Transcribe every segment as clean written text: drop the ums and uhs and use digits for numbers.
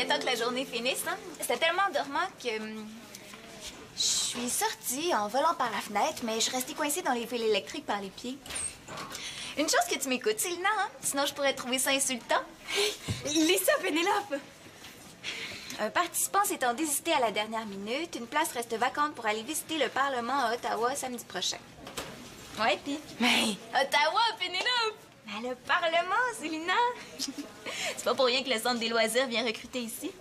serait temps que la journée finisse, hein? C'était tellement dormant que... je suis sortie en volant par la fenêtre, mais je suis restée coincée dans les fils électriques par les pieds. Une chose que tu m'écoutes, Célina, hein? Sinon, je pourrais trouver ça insultant. Lis ça, Pénélope! Un participant s'étant désisté à la dernière minute, une place reste vacante pour aller visiter le Parlement à Ottawa samedi prochain. Ouais, pis... Mais Ottawa, Pénélope! Mais le Parlement, Célina! C'est pas pour rien que le Centre des loisirs vient recruter ici.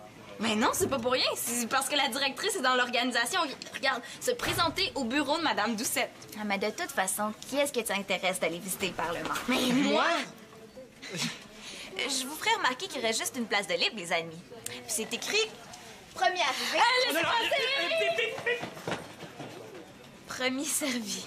Mais non, c'est pas pour rien. C'est parce que la directrice est dans l'organisation. Regarde, se présenter au bureau de Madame Doucette. Ah, mais de toute façon, qui est-ce que tu intéresse d'aller visiter le Parlement? Mais moi? Je vous ferai remarquer qu'il reste juste une place de libre, les amis. Puis c'est écrit... Premier arrivé... Laissez passer! Premier servi.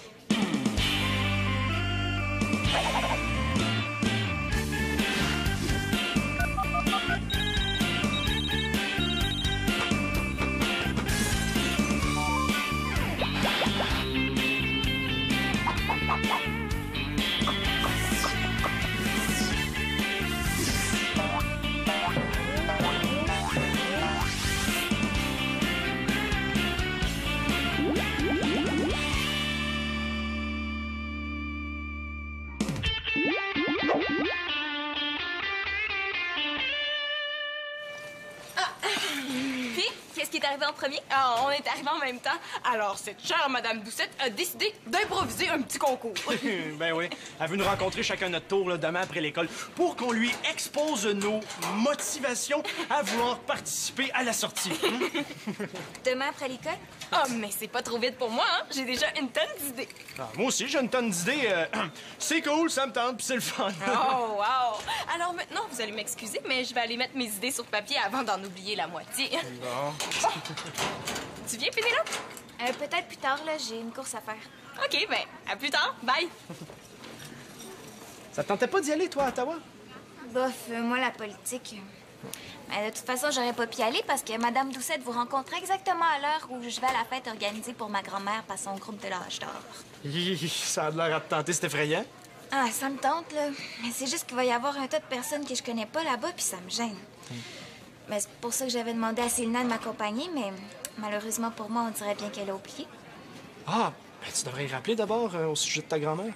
Qu'est-ce qui est arrivé en premier? Ah, on est arrivés en même temps. Alors, cette chère Madame Doucette a décidé d'improviser un petit concours. Ben oui. Elle veut nous rencontrer chacun notre tour là, demain après l'école pour qu'on lui expose nos motivations à vouloir participer à la sortie. Demain après l'école? Ah, mais c'est pas trop vite pour moi, hein? J'ai déjà une tonne d'idées. Ah, moi aussi, j'ai une tonne d'idées. C'est cool, ça me tente, puis c'est le fun. Oh, wow! Alors maintenant, vous allez m'excuser, mais je vais aller mettre mes idées sur papier avant d'en oublier la moitié. Bon. Tu viens, Pénélope? Peut-être plus tard, là, j'ai une course à faire. OK, ben, à plus tard. Bye! Ça te tentait pas d'y aller, toi, à Ottawa? Bof, moi, la politique... Mais de toute façon, j'aurais pas pu y aller parce que Madame Doucette vous rencontre exactement à l'heure où je vais à la fête organisée pour ma grand-mère par son groupe de l'âge d'or. Ça a l'air à te tenter, c'est effrayant. Ah, ça me tente, là. Mais c'est juste qu'il va y avoir un tas de personnes que je connais pas là-bas, puis ça me gêne. Mais c'est pour ça que j'avais demandé à Célina de m'accompagner, mais malheureusement pour moi, on dirait bien qu'elle a oublié. Ah, ben tu devrais y rappeler d'abord au sujet de ta grand-mère.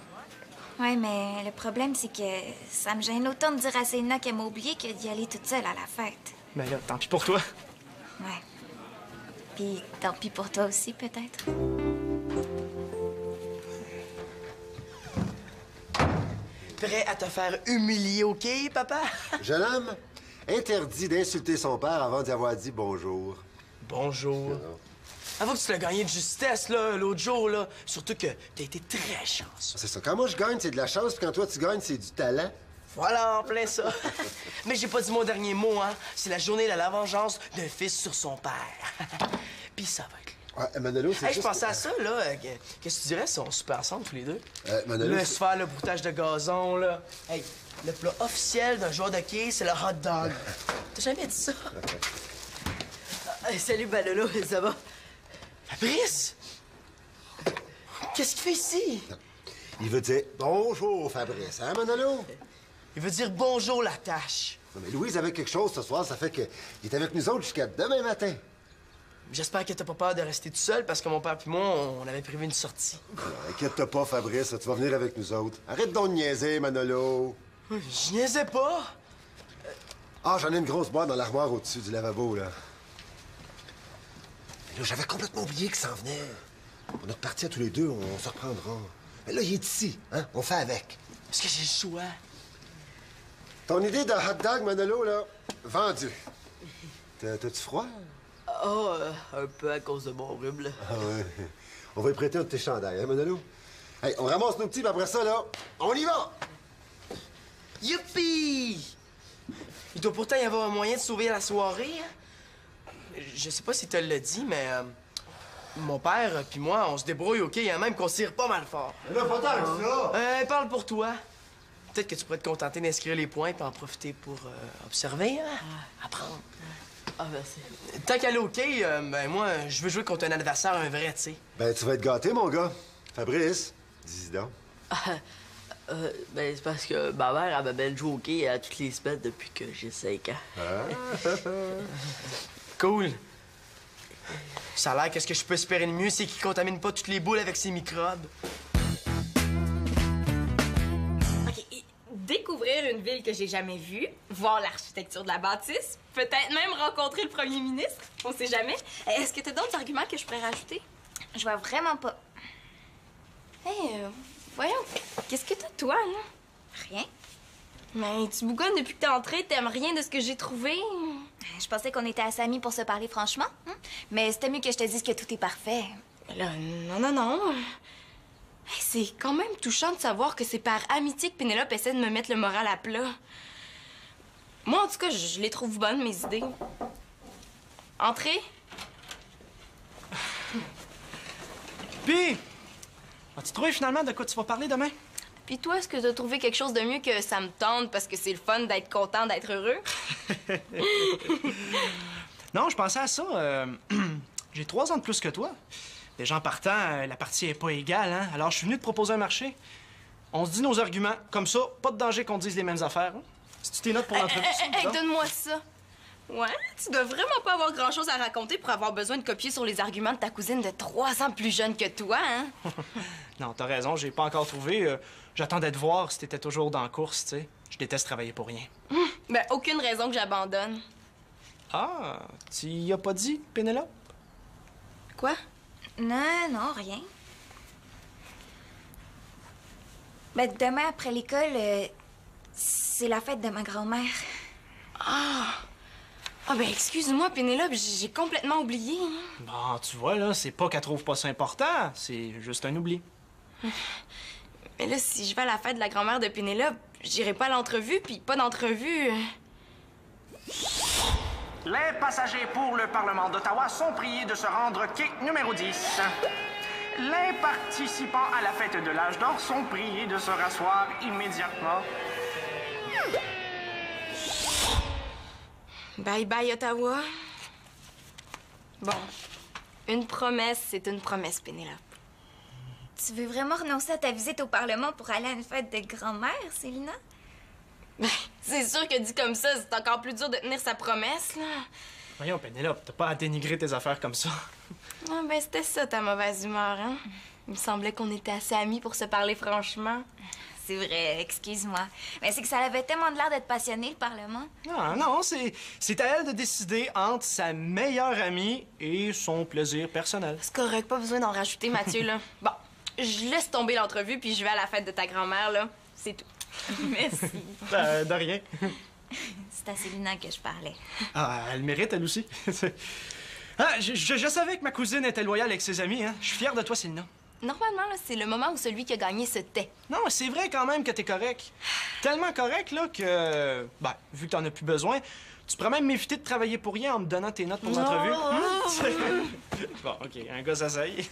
Ouais, mais le problème, c'est que ça me gêne autant de dire à Célina qu'elle m'a oublié que d'y aller toute seule à la fête. Ben là, tant pis pour toi. Ouais. Puis tant pis pour toi aussi, peut-être. Prêt à te faire humilier, OK, papa? Jeune homme, interdit d'insulter son père avant d'y avoir dit bonjour. Bonjour. Avoue que tu l'as gagné de justesse, là, l'autre jour, là. Surtout que t'as été très chanceux. C'est ça. Quand moi je gagne, c'est de la chance, puis quand toi tu gagnes, c'est du talent. Voilà, en plein ça. Mais j'ai pas dit mon dernier mot, hein. C'est la journée de la vengeance d'un fils sur son père. Puis ça va être... Ouais, Manolo, c'est Hey, je juste... pensais à ça, là. Qu'est-ce que tu dirais si on soupait ensemble, tous les deux? Manolo, Laisse faire le broutage de gazon, là. Hey, le plat officiel d'un joueur de quai, c'est le hot dog. T'as jamais dit ça? Salut, Manolo, ça va? Fabrice! Qu'est-ce qu'il fait ici? Il veut dire bonjour, Fabrice, hein, Manolo? Il veut dire bonjour, la tâche. Non, mais Louise avait quelque chose ce soir, ça fait qu'il est avec nous autres jusqu'à demain matin. J'espère que t'as pas peur de rester tout seul parce que mon père et moi, on avait prévu une sortie. Inquiète-toi pas, Fabrice, tu vas venir avec nous autres. Arrête donc de niaiser, Manolo. Je niaisais pas. Ah, j'en ai une grosse boîte dans l'armoire au-dessus du lavabo, là. Mais là, j'avais complètement oublié qu'il s'en venait. On est repartis à tous les deux, on se reprendra. Mais là, il est ici, hein? On fait avec. Parce que j'ai le choix. Ton idée de hot dog, Manolo, là, vendue. T'as-tu froid? Oh, un peu à cause de mon rhume, là. Ah ouais. On va y prêter un de tes chandails, hein, Manolo? Hey, on ramasse nos petits, puis après ça, là, on y va! Youpi! Il doit pourtant y avoir un moyen de sauver la soirée, hein? Je sais pas si tu l'as dit, mais... mon père puis moi, on se débrouille, OK? Hein, même qu'on tire pas mal fort. Là, pas tant que ça! Parle pour toi. Peut-être que tu pourrais te contenter d'inscrire les points puis en profiter pour observer, hein? Apprendre. Ah, merci. Tant qu'elle est OK, ben moi, je veux jouer contre un adversaire, un vrai, tu sais. Ben, tu vas être gâté, mon gars. Fabrice, dis-y donc. Ben, c'est parce que ma mère, elle m'amène jouer au hockey à toutes les semaines depuis que j'ai 5 ans. Cool. Ça a l'air que ce que je peux espérer de mieux, c'est qu'il contamine pas toutes les boules avec ses microbes. OK, et découvrir une ville que j'ai jamais vue, voir l'architecture de la bâtisse, peut-être même rencontrer le premier ministre, on sait jamais. Est-ce que t'as d'autres arguments que je pourrais rajouter? Je vois vraiment pas. Hey, voyons, qu'est-ce que t'as, toi, là? Rien. Mais tu bougonnes depuis que t'es entrée, t'aimes rien de ce que j'ai trouvé. Je pensais qu'on était assez amis pour se parler franchement. Hein? Mais c'était mieux que je te dise que tout est parfait. Mais là, non. Hey, c'est quand même touchant de savoir que c'est par amitié que Pénélope essaie de me mettre le moral à plat. Moi, en tout cas, je les trouve bonnes, mes idées. Entrez. Puis, as-tu trouvé finalement de quoi tu vas parler demain? Puis toi, est-ce que t'as trouvé quelque chose de mieux que ça me tente parce que c'est le fun d'être content, d'être heureux? Non, je pensais à ça. J'ai 3 ans de plus que toi. Déjà en partant, la partie est pas égale, hein? Alors je suis venu te proposer un marché. On se dit nos arguments. Comme ça, pas de danger qu'on dise les mêmes affaires. Hein? Si tu tes notes pour l'entrevue, Donne-moi ça. Ouais, tu dois vraiment pas avoir grand-chose à raconter pour avoir besoin de copier sur les arguments de ta cousine de 3 ans plus jeune que toi, hein? Non, t'as raison, j'ai pas encore trouvé. J'attendais de voir si t'étais toujours dans la course, tu sais. Je déteste travailler pour rien. Ben, aucune raison que j'abandonne. Ah, tu y as pas dit, Pénélope? Quoi? Non, rien. Ben, demain après l'école, c'est la fête de ma grand-mère. Ah, ben, excuse-moi, Pénélope, j'ai complètement oublié. Bon, tu vois, là, c'est pas qu'elle trouve pas ça important, c'est juste un oubli. Mais là, si je vais à la fête de la grand-mère de Pénélope, j'irai pas à l'entrevue, puis pas d'entrevue. Les passagers pour le Parlement d'Ottawa sont priés de se rendre quai numéro 10. Les participants à la fête de l'âge d'or sont priés de se rasseoir immédiatement. Bye bye, Ottawa. Bon, une promesse, c'est une promesse, Pénélope. Tu veux vraiment renoncer à ta visite au Parlement pour aller à une fête de grand-mère, Célina? Ben, c'est sûr que dit comme ça, c'est encore plus dur de tenir sa promesse, là. Voyons, Pénélope, t'as pas à dénigrer tes affaires comme ça. Ah, ben, c'était ça, ta mauvaise humeur, hein? Il me semblait qu'on était assez amis pour se parler franchement. C'est vrai, excuse-moi. Mais c'est que ça avait tellement de l'air d'être passionné, le Parlement. Non, c'est à elle de décider entre sa meilleure amie et son plaisir personnel. C'est correct, pas besoin d'en rajouter, Mathieu, là. Bon, je laisse tomber l'entrevue, puis je vais à la fête de ta grand-mère, là. C'est tout. Merci. De rien. C'est à Célina que je parlais. Ah, elle mérite, elle aussi. Je savais que ma cousine était loyale avec ses amis, hein. Je suis fier de toi, Célina. Normalement, là, c'est le moment où celui qui a gagné se tait. Non, c'est vrai quand même que t'es correct. Tellement correct, là, que... Ben, vu que t'en as plus besoin, tu pourrais même m'éviter de travailler pour rien en me donnant tes notes pour l'entrevue. Bon, OK, un gars s'essaye.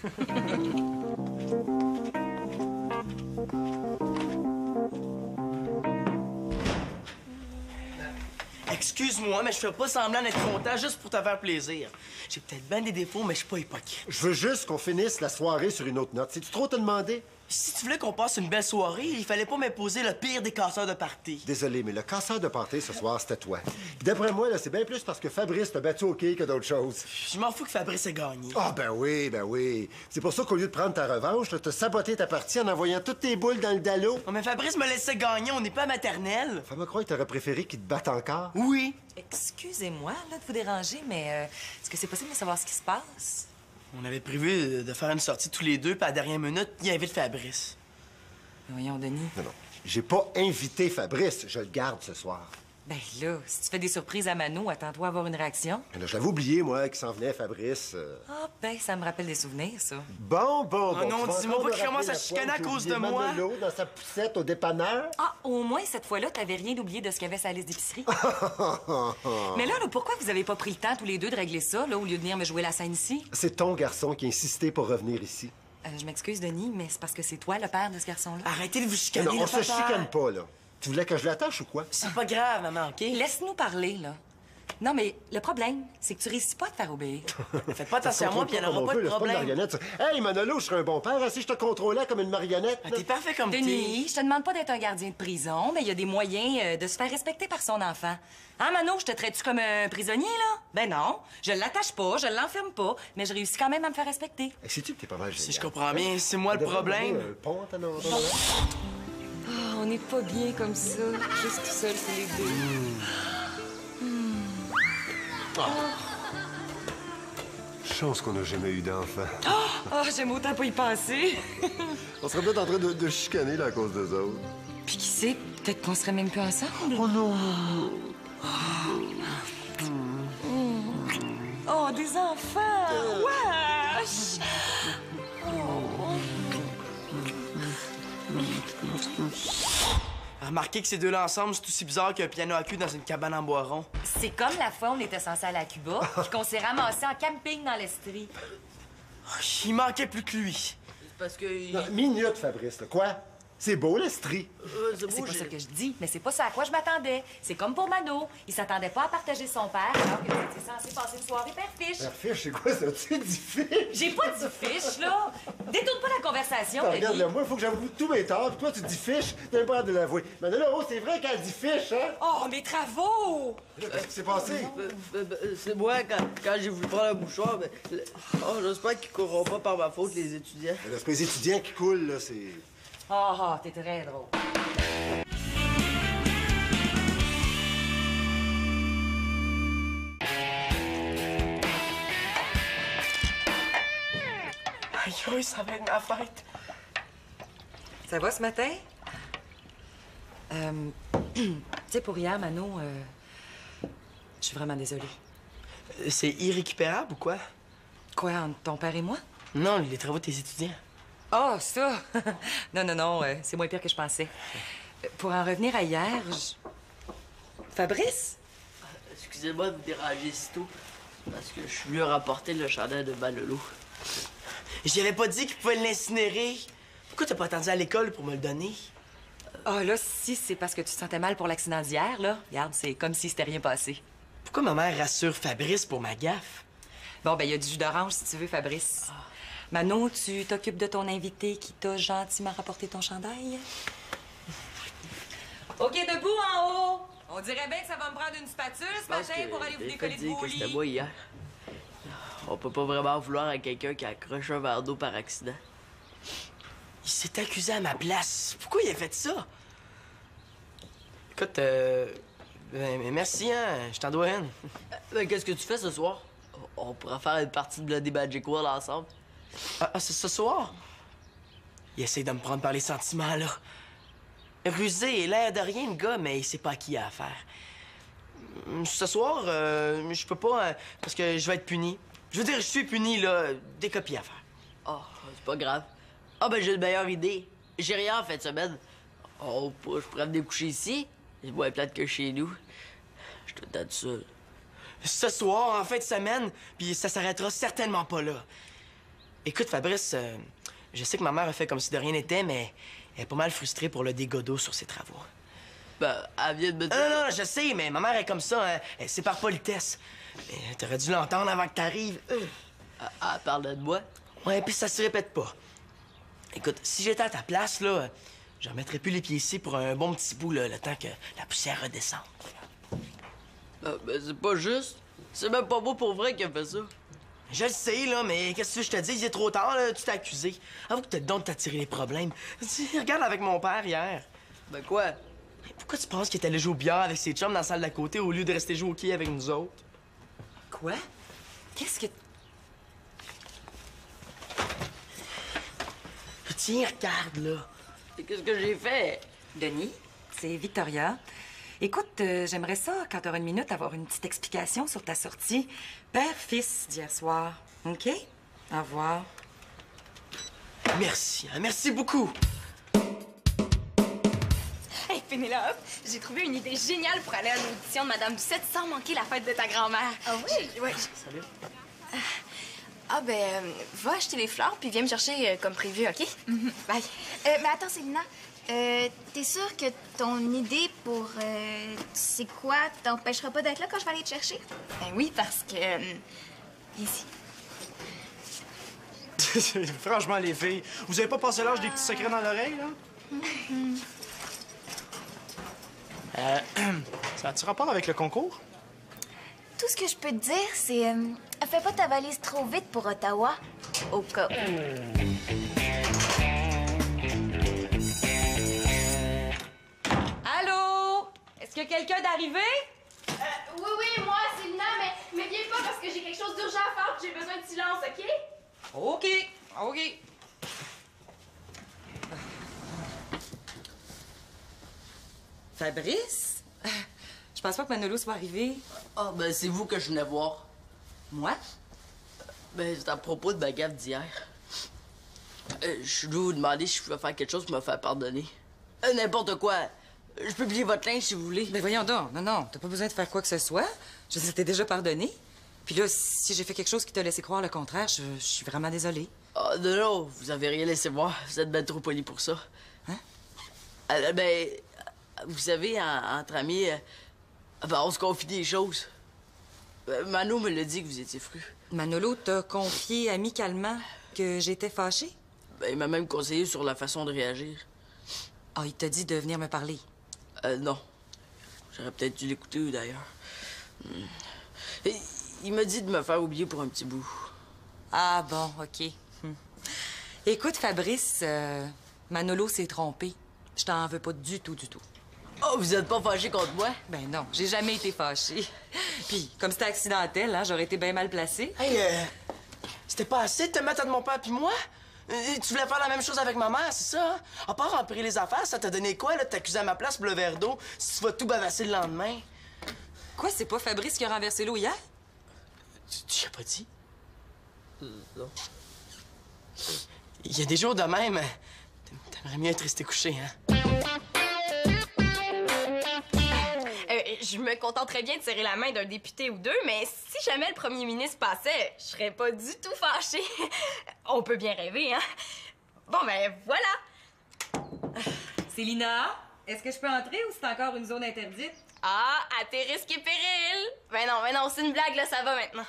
Excuse-moi, mais je fais pas semblant d'être content juste pour te faire plaisir. J'ai peut-être bien des défauts, mais je suis pas hypocrite. Je veux juste qu'on finisse la soirée sur une autre note. C'est-tu trop te demander? Si tu voulais qu'on passe une belle soirée, il fallait pas m'imposer le pire des casseurs de party. Désolé, mais le casseur de party ce soir, c'était toi. Puis d'après moi, là, c'est bien plus parce que Fabrice t'a battu au quai que d'autres choses. Je m'en fous que Fabrice ait gagné. Ah, ben oui. C'est pour ça qu'au lieu de prendre ta revanche, t'as saboté ta partie en envoyant toutes tes boules dans le dallo. Oh, mais Fabrice me laissait gagner, on n'est pas maternelle. Fais-moi croire que t'aurais préféré qu'il te batte encore. Oui. Excusez-moi là, de vous déranger, mais est-ce que c'est possible de savoir ce qui se passe? On avait prévu de faire une sortie tous les deux, puis à la dernière minute, il invite Fabrice. Voyons, Denis. Non. J'ai pas invité Fabrice, je le garde ce soir. Ben là, si tu fais des surprises à Mano, attends-toi à avoir une réaction. Mais là, je l'avais oublié, moi, qu'il s'en venait, Fabrice. Ah, ben, ça me rappelle des souvenirs, ça. Bon. Oh non, Tu vas dis-moi encore pas qu'il me commence à rappeler la chicaner fois à où cause j'ai de oublié moi. Manolo dans sa poussette au dépanneur. Ah, au moins, cette fois-là, t'avais rien oublié de ce qu'il y avait sur la liste d'épicerie. Mais là, pourquoi vous avez pas pris le temps, tous les deux, de régler ça, là, au lieu de venir me jouer la scène ici? C'est ton garçon qui a insisté pour revenir ici. Je m'excuse, Denis, mais c'est parce que c'est toi le père de ce garçon-là. Arrêtez de vous chicaner, Non, on le se papa. chicane pas, là. Tu voulais que je l'attache ou quoi? C'est pas grave, maman, OK? Laisse-nous parler, là. Non, mais le problème, c'est que tu réussis pas à te faire obéir. Faites pas attention à moi, puis il n'y en aura pas de problème. Marionnette. Hey, Manolo, je serais un bon père hein, si je te contrôlais comme une marionnette. T'es parfait comme t'es. Denis, je te demande pas d'être un gardien de prison, mais il y a des moyens de se faire respecter par son enfant. Hein, Mano, je te traite-tu comme un prisonnier, là? Ben non, je l'attache pas, je l'enferme pas, mais je réussis quand même à me faire respecter. Hey, sais-tu que t'es pas mal génial? Si je comprends bien, c'est moi le problème. On n'est pas bien comme ça, juste tout seul, c'est les deux. Chance qu'on n'a jamais eu d'enfant. Oh, j'aime autant pas y penser. On serait peut-être en train de chicaner là, à cause d'eux autres. Puis qui sait, peut-être qu'on serait même plus ensemble. Oh non! Oh, des enfants! Wesh! Remarquez que ces deux-là ensemble, c'est aussi bizarre qu'un piano à cul dans une cabane en bois rond. C'est comme la fois où on était censé aller à Cuba, puis qu'on s'est ramassé en camping dans l'Estrie. Il manquait plus que lui. C'est parce que... Non, minute, Fabrice, là. Quoi? C'est beau, l'Estrie. c'est C'est beau, pas j'ai- ça que je dis, mais c'est pas ça à quoi je m'attendais. C'est comme pour Mano. Il s'attendait pas à partager son père, alors que tu étais censé passer une soirée père-fiche. Fiche, c'est quoi ça? Tu dis fiche? J'ai pas dit fiche, là! Détourne pas la conversation, Denis. Regarde, moi, il faut que j'avoue tous mes torts, puis toi, tu dis fiche, t'as même pas hâte de l'avouer. Mais là, oh, c'est vrai qu'elle dit fiche, hein? Oh, mes travaux! Qu'est-ce qui s'est passé? C'est moi, quand j'ai voulu prendre un mouchoir, mais... Oh, j'espère qu'ils courront pas par ma faute, les étudiants. C'est pas les étudiants qui coulent, là, c'est... Ah, t'es très drôle. Aïe, oui, ça va être ma fête. Ça va ce matin? Tu sais, pour hier, Mano, je suis vraiment désolée. C'est irrécupérable ou quoi? Quoi, entre ton père et moi? Non, les travaux de tes étudiants. Oh, ça! non, c'est moins pire que je pensais. Pour en revenir à hier, Fabrice? Excusez-moi de vous déranger si tôt. Parce que je suis venu rapporter le chandail de Manolo. J'y avais pas dit qu'il pouvait l'incinérer. Pourquoi t'as pas attendu à l'école pour me le donner? Ah, là, si c'est parce que tu te sentais mal pour l'accident d'hier, là, regarde, c'est comme si c'était rien passé. Pourquoi ma mère rassure Fabrice pour ma gaffe? Bon, ben, il y a du jus d'orange si tu veux, Fabrice. Mano, tu t'occupes de ton invité qui t'a gentiment rapporté ton chandail? OK, debout en haut! On dirait bien que ça va me prendre une spatule ce matin pour aller vous décoller de vos que c'était lits. moi hier. On peut pas vraiment vouloir à quelqu'un qui a accroché un verre d'eau par accident. Il s'est accusé à ma place. Pourquoi il a fait ça? Écoute, merci, hein. Je t'en dois une. Ben, qu'est-ce que tu fais ce soir? On pourrait faire une partie de Bloody Magic World ensemble. C'est ce soir? Il essaie de me prendre par les sentiments, là. Rusé, l'air de rien, le gars, mais il sait pas à qui il a affaire. Ce soir, je peux pas, parce que je vais être puni. Je veux dire, je suis puni, là. Des copies à faire. Oh, c'est pas grave. Ah, ben, j'ai une meilleure idée. J'ai rien en fin de semaine. Oh, je pourrais venir coucher ici. C'est moins plate que chez nous. Je te donne ça. Ce soir, en fin de semaine, puis ça s'arrêtera certainement pas là. Écoute, Fabrice, je sais que ma mère a fait comme si de rien n'était, mais elle est pas mal frustrée pour le dégât d'eau sur ses travaux. Ben, elle vient de me dire... Non, je sais, mais ma mère est comme ça, hein. C'est par politesse. Mais t'aurais dû l'entendre avant que t'arrives. Elle parlait de moi. Ouais, puis ça se répète pas. Écoute, si j'étais à ta place, là, je remettrais plus les pieds ici pour un bon petit bout, là, le temps que la poussière redescende. Ben, c'est pas juste. C'est même pas moi pour vrai qui a fait ça. Je le sais, là, mais qu'est-ce que tu veux que je te dise? Il est trop tard, là, tu t'es accusé. Avoue que t'as le don de t'attirer les problèmes. Regarde avec mon père hier. Ben quoi? Pourquoi tu penses qu'il est allé jouer au billard avec ses chums dans la salle d'à côté au lieu de rester jouer au quai avec nous autres? Quoi? Qu'est-ce que... Tiens, regarde, là. Qu'est-ce que j'ai fait? Denis, c'est Victoria. Écoute, j'aimerais ça, quand tu auras une minute, avoir une petite explication sur ta sortie père-fils d'hier soir. OK? Au revoir. Merci, hein, merci beaucoup. Hey, Pénélope, j'ai trouvé une idée géniale pour aller à l'audition de Madame Doucette sans manquer la fête de ta grand-mère. Ah oui? Oui. Salut. Va acheter les fleurs puis viens me chercher comme prévu, OK? Bye. Mais attends, Célina, T'es sûr que ton idée pour, tu sais quoi, t'empêchera pas d'être là quand je vais aller te chercher? Ben oui, parce que... Ici. Franchement, les filles, vous avez pas passé l'âge des petits secrets dans l'oreille, là? Ça a-tu rapport avec le concours? Tout ce que je peux te dire, c'est... fais pas ta valise trop vite pour Ottawa, au cas où. Allô? Est-ce qu'il y a quelqu'un d'arrivé? Oui, moi, c'est Lina, mais viens pas parce que j'ai quelque chose d'urgent à faire j'ai besoin de silence, OK? OK. Fabrice? Je pense pas que Manolo soit arrivé. Ah, ben, c'est vous que je venais voir. Moi? Ben, c'est à propos de ma gaffe d'hier. Je dois vous demander si je pouvais faire quelque chose pour me faire pardonner. N'importe quoi. Je peux plier votre linge si vous voulez. Mais voyons donc. Non, t'as pas besoin de faire quoi que ce soit. Je t'ai déjà pardonné. Puis là, si j'ai fait quelque chose qui t'a laissé croire le contraire, je suis vraiment désolée. Ah, non, vous avez rien laissé voir. Vous êtes bien trop poli pour ça. Hein? Ben, vous savez, entre amis, ben, on se confie des choses. Mano me l'a dit que vous étiez fru. Manolo t'a confié amicalement que j'étais fâchée? Ben, il m'a même conseillé sur la façon de réagir. Ah, il t'a dit de venir me parler? Non. J'aurais peut-être dû l'écouter, d'ailleurs. Il m'a dit de me faire oublier pour un petit bout. Ah bon, OK. Écoute, Fabrice, Manolo s'est trompé. Je t'en veux pas du tout. Oh, vous êtes pas fâché contre moi? Ben non, j'ai jamais été fâchée. Puis, comme c'était accidentel, hein, j'aurais été bien mal placée. Hey, c'était pas assez de te mettre de mon père puis moi? Tu voulais faire la même chose avec ma mère, c'est ça? Hein? À part empirer les affaires, ça t'a donné quoi, là, de t'accuser à ma place pour le verre d'eau si tu vas tout bavasser le lendemain? Quoi, c'est pas Fabrice qui a renversé l'eau hier? Tu l'as pas dit? Non. Il y a des jours de même, t'aimerais mieux être resté couché, hein? Je me contenterais bien de serrer la main d'un député ou deux, mais si jamais le premier ministre passait, je serais pas du tout fâchée. On peut bien rêver, hein? Bon, ben voilà. Célina, est-ce que je peux entrer ou c'est encore une zone interdite? Ah, à tes risques et périls! Ben non, c'est une blague, là, ça va maintenant.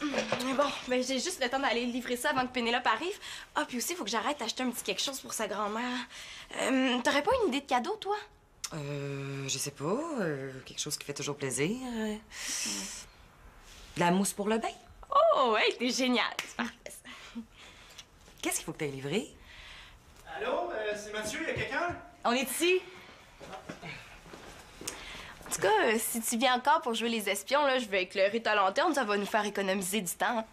Mais bon, ben j'ai juste le temps d'aller livrer ça avant que Pénélope arrive. Ah, puis aussi, il faut que j'arrête d'acheter un petit quelque chose pour sa grand-mère. T'aurais pas une idée de cadeau, toi? Je sais pas. Quelque chose qui fait toujours plaisir. De la mousse pour le bain. Oh, ouais, t'es génial. C'est parfait, ça. Qu'est-ce qu'il faut que t'aies livré? Allô, c'est Mathieu, y a quelqu'un? On est ici. En tout cas, si tu viens encore pour jouer les espions, là, je vais éclairer ta lanterne, ça va nous faire économiser du temps.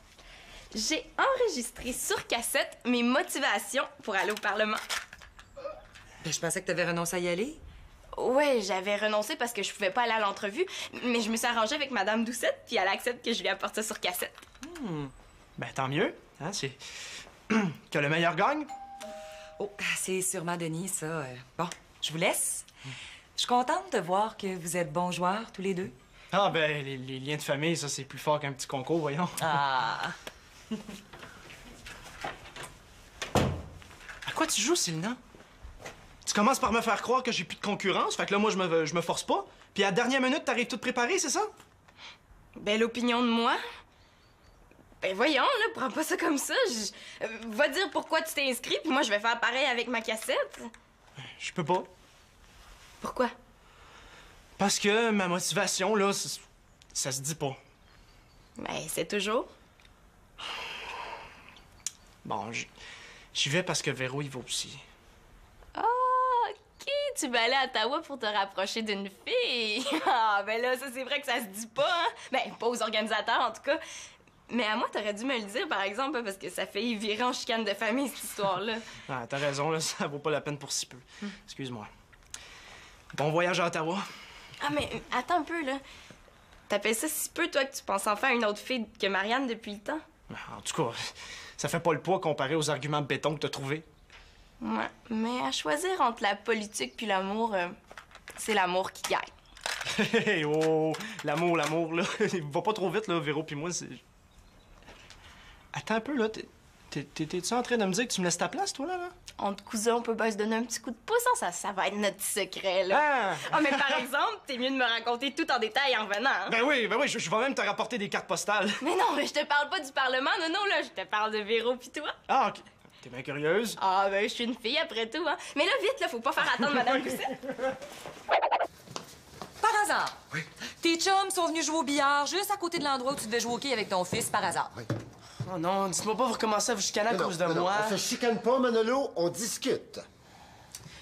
J'ai enregistré sur cassette mes motivations pour aller au Parlement. Ben, je pensais que t'avais renoncé à y aller. Ouais, j'avais renoncé parce que je pouvais pas aller à l'entrevue, mais je me suis arrangée avec Madame Doucette, puis elle accepte que je lui apporte ça sur cassette. Ben, tant mieux. Hein, c'est... que le meilleur gagne. Oh, c'est sûrement Denis, ça. Bon, je vous laisse. Je suis contente de voir que vous êtes bons joueurs, tous les deux. Ah, ben, les liens de famille, ça, c'est plus fort qu'un petit concours, voyons. Ah! À quoi tu joues, Célina? Tu commences par me faire croire que j'ai plus de concurrence, fait que là, moi, je me force pas. Puis à la dernière minute, t'arrives toute préparée, c'est ça? Ben, l'opinion de moi? Ben, voyons, là, prends pas ça comme ça. Va dire pourquoi tu t'es inscrit, puis moi, je vais faire pareil avec ma cassette. Je peux pas. Pourquoi? Parce que ma motivation, là, ça se dit pas. Ben, c'est toujours. Bon, j'y vais parce que Véro, il va aussi. Ah, OK, tu vas aller à Ottawa pour te rapprocher d'une fille. Ah, ben là, ça, c'est vrai que ça se dit pas, hein? Ben, pas aux organisateurs, en tout cas. Mais à moi, t'aurais dû me le dire, par exemple, parce que ça fait virer en chicane de famille, cette histoire-là. Ah, t'as raison, là, ça vaut pas la peine pour si peu. Excuse-moi. Bon voyage à Ottawa. Ah, mais attends un peu, là. T'appelles ça si peu, toi, que tu penses enfin à une autre fille que Marianne depuis le temps? En tout cas, ça fait pas le poids comparé aux arguments de béton que t'as trouvés. Ouais, mais à choisir entre la politique puis l'amour, c'est l'amour qui gagne. Hey, oh, l'amour, là. Il va pas trop vite, là, Véro puis moi, c'est... Attends un peu, là. T'es-tu en train de me dire que tu me laisses ta place, toi, là? Entre cousins, on peut bien se donner un petit coup de pouce, hein? Ça va être notre secret, là. Ah, mais par exemple, t'es mieux de me raconter tout en détail en venant, hein? Ben oui, je vais même te rapporter des cartes postales. Mais non, je te parle pas du Parlement, non, là, je te parle de Véro pis toi. Ah, OK. T'es bien curieuse? Ah, ben, je suis une fille après tout, hein. Mais là, vite, là, faut pas faire attendre Madame Lucette. Par hasard. Oui. Tes chums sont venus jouer au billard juste à côté de l'endroit où tu devais jouer au quai avec ton fils, par hasard. Oui. Oh non, dites-moi pas vous recommencez à vous chicaner à cause de moi. On se chicane pas, Manolo, on discute.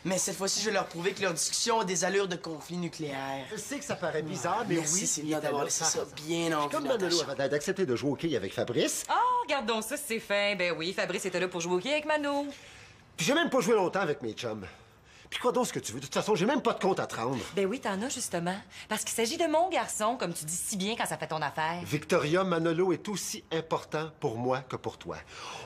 Mais cette fois-ci, je vais leur prouver que leur discussion a des allures de conflit nucléaire. Je sais que ça paraît bizarre, mais Merci, oui, Célia, d'avoir laissé ça bien en vue. Comme Manolo avait d'accepter de jouer au quai avec Fabrice, Ah, regarde donc ça, c'est fin. Ben oui, Fabrice était là pour jouer au quai avec Mano. puis j'ai même pas joué longtemps avec mes chums. Puis quoi donc ce que tu veux? De toute façon, j'ai même pas de compte à te rendre. Ben oui, t'en as justement. Parce qu'il s'agit de mon garçon, comme tu dis si bien quand ça fait ton affaire. Victoria, Manolo est aussi important pour moi que pour toi.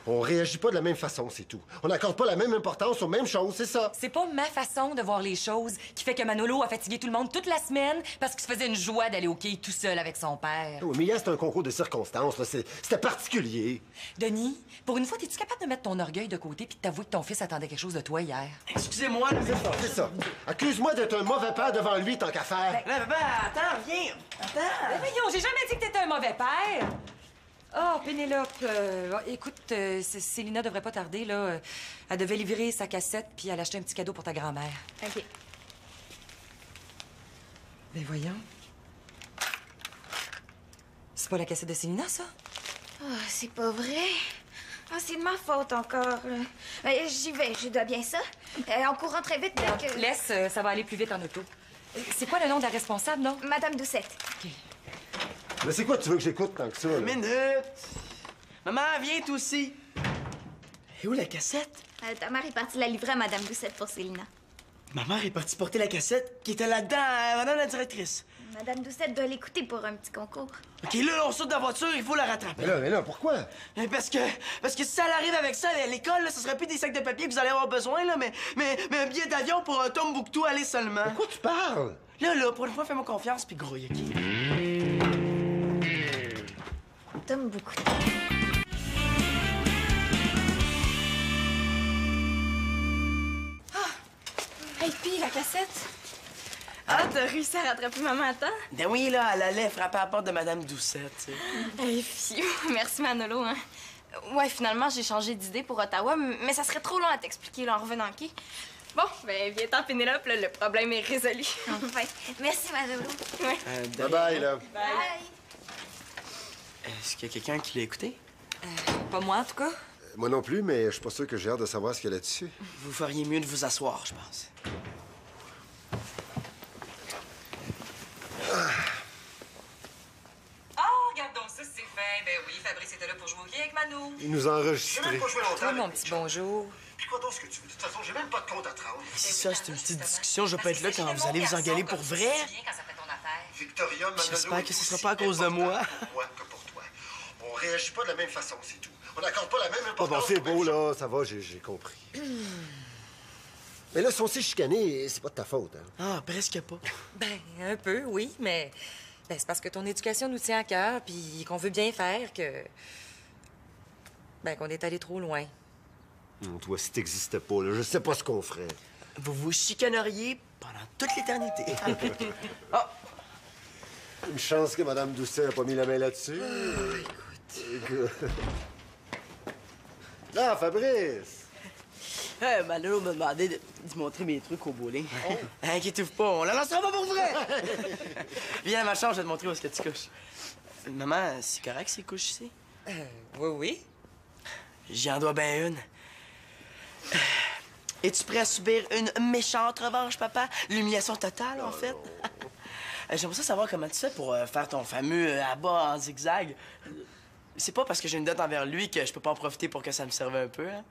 On réagit pas de la même façon, c'est tout. On n'accorde pas la même importance aux mêmes choses, c'est ça. C'est pas ma façon de voir les choses qui fait que Manolo a fatigué tout le monde toute la semaine parce qu'il se faisait une joie d'aller au quai tout seul avec son père. Oui, mais hier, c'était un concours de circonstances, là. C'était particulier. Denis, pour une fois, es-tu capable de mettre ton orgueil de côté puis de t'avouer que ton fils attendait quelque chose de toi hier? Excusez-moi, là. C'est ça. Accuse-moi d'être un mauvais père devant lui, tant qu'à faire. Là, papa, attends, viens. Attends. Ben voyons, j'ai jamais dit que t'étais un mauvais père! Oh, Pénélope, écoute, Célina devrait pas tarder, là. Elle devait livrer sa cassette puis elle acheter un petit cadeau pour ta grand-mère. OK. Ben voyons. C'est pas la cassette de Célina, ça? Oh, c'est pas vrai. Ah, c'est de ma faute encore. J'y vais, je dois bien ça. En courant très vite, dès que... Laisse, ça va aller plus vite en auto. C'est quoi le nom de la responsable, non? Madame Doucette. Mais c'est quoi tu veux que j'écoute tant que ça, là? Une minute. Maman, viens, toi aussi. Et où la cassette? Ta mère est partie la livrer à Madame Doucette pour Célina. Ma mère est partie porter la cassette qui était là-dedans, madame la directrice. Madame Doucette doit l'écouter pour un petit concours. OK, là, on saute de la voiture, il faut la rattraper. Mais là, pourquoi? Parce que si ça arrive avec ça à l'école, là, ce serait plus des sacs de papier que vous allez avoir besoin, là, mais un billet d'avion pour un Tombouctou aller seulement. De quoi tu parles? Là, pour une fois, fais-moi confiance puis grouille, OK? Tom beaucoup. Hey, puis la cassette? Ah, t'as réussi à rattraper maman à temps? Ben oui, là, elle allait frapper à la porte de Madame Doucette, tu sais. Hey, fiou, merci Manolo, hein. Ouais, finalement, j'ai changé d'idée pour Ottawa, mais ça serait trop long à t'expliquer, là, en revenant, OK? Bon, ben, viens-t'en, Pénélope, là, le problème est résolu. Enfin, merci, Manolo. Ouais. Bye-bye, là. Bye. Est-ce qu'il y a quelqu'un qui l'a écouté? Pas moi, en tout cas. Moi non plus, mais je suis pas sûr que j'ai hâte de savoir ce qu'il y a là-dessus. Vous feriez mieux de vous asseoir, je pense. Ah, regarde donc ça, c'est fin. Ben oui, Fabrice était là pour jouer au quai avec Mano. Il nous a enregistrés. Toi, mon petit bonjour. Puis quoi donc ce que tu veux? De toute façon, j'ai même pas de compte à te rendre. Si ça, c'est une petite discussion, je vais pas être là quand vous allez vous engueuler pour vrai. Victoria, Manolo... J'espère que ce est sera aussi pas à cause de moi. important pour moi que pour toi. On réagit pas de la même façon, c'est tout. On n'accorde pas la même Ah importance... bon, c'est beau, là. Ça va, j'ai compris. Mais là, si on s'est chicané, c'est pas de ta faute, hein? Ah, presque pas. Ben, un peu, oui, mais ben, c'est parce que ton éducation nous tient à cœur, puis qu'on veut bien faire que. Ben, qu'on est allé trop loin. Toi, si t'existais pas, là, je sais pas ce qu'on ferait. Vous vous chicaneriez pendant toute l'éternité. Une chance que Mme Doucet a pas mis la main là-dessus. Écoute. Là, Fabrice! Manolo m'a demandé de montrer mes trucs au bowling. Inquiétez-vous pas, on la lancera pas pour vrai! Viens à ma chambre, je vais te montrer où est-ce que tu couches. Maman, c'est correct ces couches ici? Oui, oui. J'y en dois bien une. Es-tu prêt à subir une méchante revanche, papa? L'humiliation totale, en fait. J'aimerais ça savoir comment tu fais pour faire ton fameux abat en zigzag. C'est pas parce que j'ai une dette envers lui que je peux pas en profiter pour que ça me serve un peu, hein?